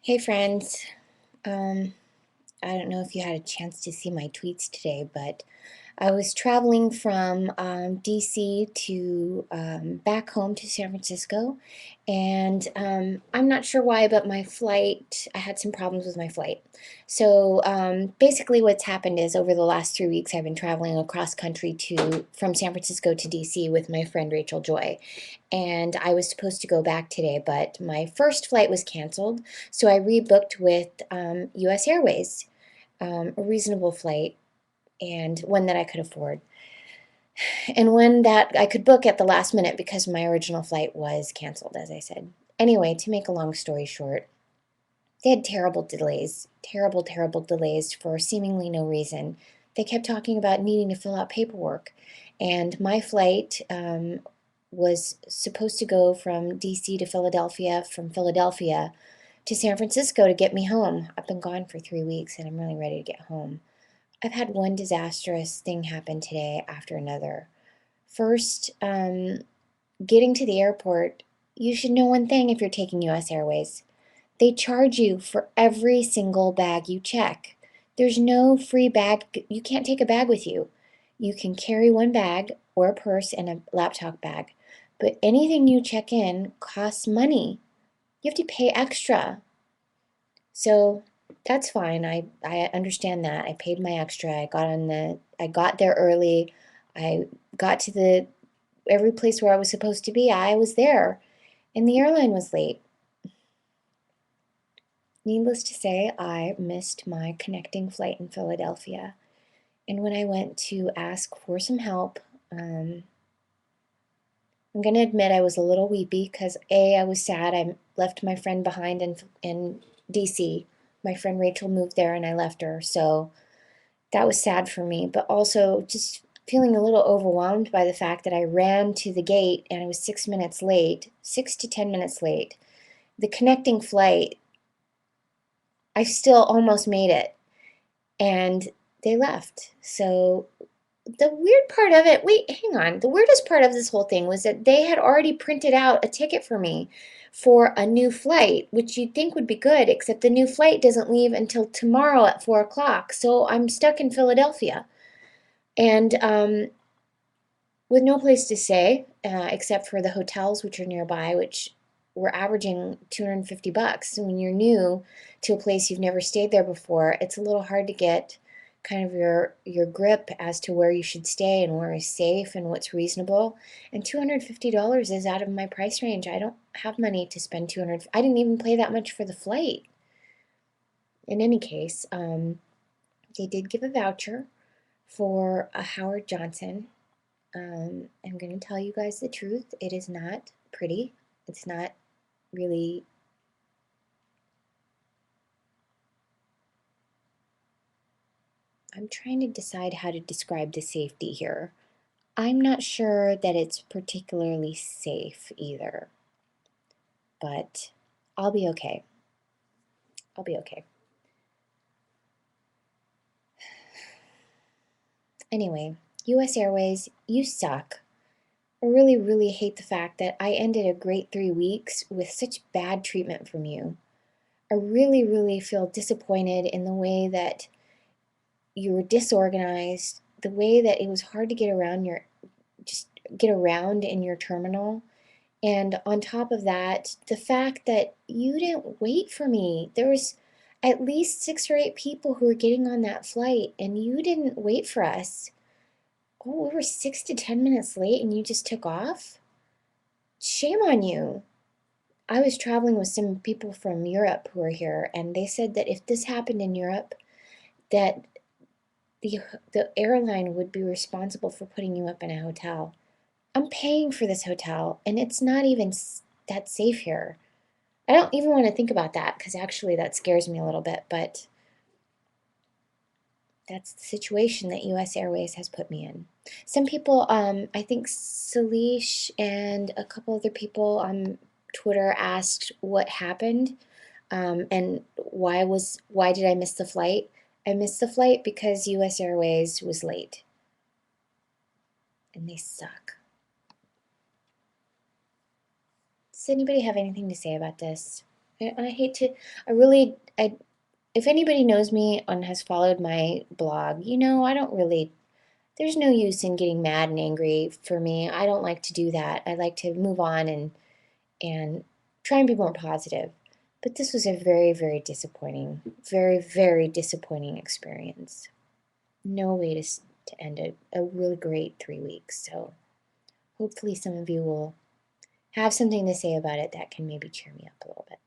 Hey friends, um, I don't know if you had a chance to see my tweets today, but I was traveling from DC to back home to San Francisco, and I'm not sure why, but I had some problems with my flight. So basically, what's happened is over the last 3 weeks, I've been traveling across country from San Francisco to DC with my friend Rachel Joy, and I was supposed to go back today, but my first flight was canceled, so I rebooked with US Airways, a reasonable flight and one that I could afford, and one that I could book at the last minute because my original flight was canceled, as I said. Anyway, to make a long story short, they had terrible, terrible delays for seemingly no reason. They kept talking about needing to fill out paperwork, and my flight was supposed to go from DC to Philadelphia, from Philadelphia to San Francisco to get me home. I've been gone for 3 weeks and I'm really ready to get home. I've had one disastrous thing happen today after another. First, getting to the airport, you should know one thing if you're taking US Airways. They charge you for every single bag you check. There's no free bag. You can't take a bag with you. You can carry one bag or a purse and a laptop bag. But anything you check in costs money. You have to pay extra. So that's fine. I understand that. I paid my extra. I got there early. I got to the every place where I was supposed to be. I was there. And the airline was late. Needless to say, I missed my connecting flight in Philadelphia. And when I went to ask for some help, I'm going to admit I was a little weepy because I was sad. I left my friend behind in DC. My friend Rachel moved there and I left her. So that was sad for me, but also just feeling a little overwhelmed by the fact that I ran to the gate and I was 6 minutes late, 6 to 10 minutes late. The connecting flight, I still almost made it, and they left. So the weird part of it, wait, hang on. The weirdest part of this whole thing was that they had already printed out a ticket for me for a new flight, which you'd think would be good, except the new flight doesn't leave until tomorrow at 4 o'clock. So I'm stuck in Philadelphia. And with no place to stay, except for the hotels which are nearby, which were averaging $250. So when you're new to a place you've never stayed there before, it's a little hard to get kind of your grip as to where you should stay and where is safe and what's reasonable. And $250 is out of my price range. I don't have money to spend 200. I didn't even pay that much for the flight. In any case, they did give a voucher for a Howard Johnson. I'm going to tell you guys the truth. It is not pretty. It's not really. I'm trying to decide how to describe the safety here. I'm not sure that it's particularly safe either, but I'll be okay. I'll be okay. Anyway, US Airways, you suck. I really, really hate the fact that I ended a great 3 weeks with such bad treatment from you. I really, really feel disappointed in the way that you were disorganized, the way that it was hard to just get around in your terminal. And on top of that, the fact that you didn't wait for me. There was at least 6 or 8 people who were getting on that flight, and you didn't wait for us. Oh, we were 6 to 10 minutes late and you just took off? Shame on you. I was traveling with some people from Europe who are here, and they said that if this happened in Europe, that the the airline would be responsible for putting you up in a hotel. I'm paying for this hotel, and it's not even that safe here. I don't even want to think about that because actually that scares me a little bit, but that's the situation that US Airways has put me in. Some people, I think Salish and a couple other people on Twitter asked what happened, and why did I miss the flight? I missed the flight because US Airways was late, and they suck. Does anybody have anything to say about this? I hate to, I really, I if anybody knows me and has followed my blog, I don't really, there's no use in getting mad and angry for me. I don't like to do that. I like to move on and try and be more positive. But this was a very, very disappointing, very, very disappointing experience. No way to end a really great 3 weeks. So hopefully some of you will have something to say about it that can maybe cheer me up a little bit.